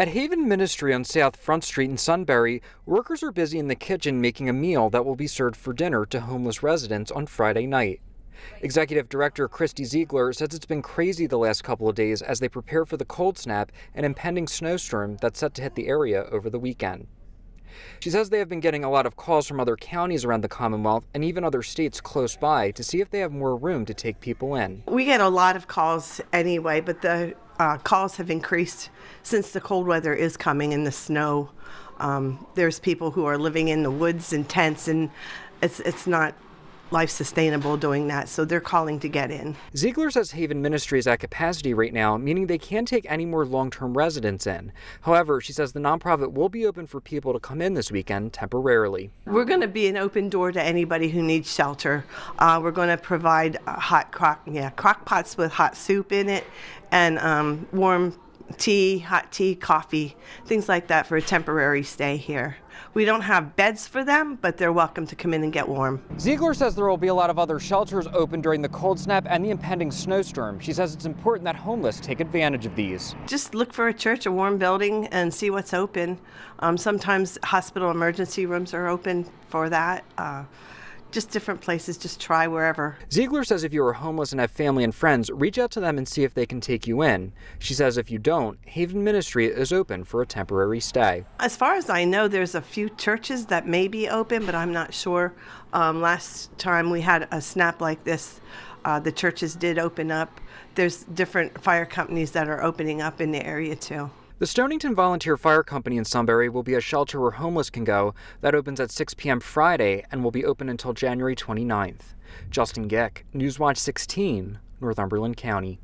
At Haven Ministry on South Front Street in Sunbury, workers are busy in the kitchen making a meal that will be served for dinner to homeless residents on Friday night. Executive Director Christy Ziegler says it's been crazy the last couple of days as they prepare for the cold snap and impending snowstorm that's set to hit the area over the weekend. She says they have been getting a lot of calls from other counties around the Commonwealth and even other states close by to see if they have more room to take people in. We get a lot of calls anyway, but the calls have increased since the cold weather is coming and the snow. There's people who are living in the woods and tents, and it's not life sustainable doing that, so they're calling to get in. Ziegler says Haven Ministry is at capacity right now, meaning they can't take any more long-term residents in. However, she says the nonprofit will be open for people to come in this weekend temporarily. We're going to be an open door to anybody who needs shelter. We're going to provide crock pots with hot soup in it and warm tea, hot tea, coffee, things like that for a temporary stay here. We don't have beds for them, but they're welcome to come in and get warm. Ziegler says there will be a lot of other shelters open during the cold snap and the impending snowstorm. She says it's important that homeless take advantage of these. Just look for a church, a warm building, and see what's open. Sometimes hospital emergency rooms are open for that. Just different places, just try wherever. Ziegler says if you are homeless and have family and friends, reach out to them and see if they can take you in. She says if you don't, Haven Ministry is open for a temporary stay. As far as I know, there's a few churches that may be open, but I'm not sure. Last time we had a snap like this, the churches did open up. There's different fire companies that are opening up in the area too. The Stonington Volunteer Fire Company in Sunbury will be a shelter where homeless can go. That opens at 6 p.m. Friday and will be open until January 29th. Justin Geck, Newswatch 16, Northumberland County.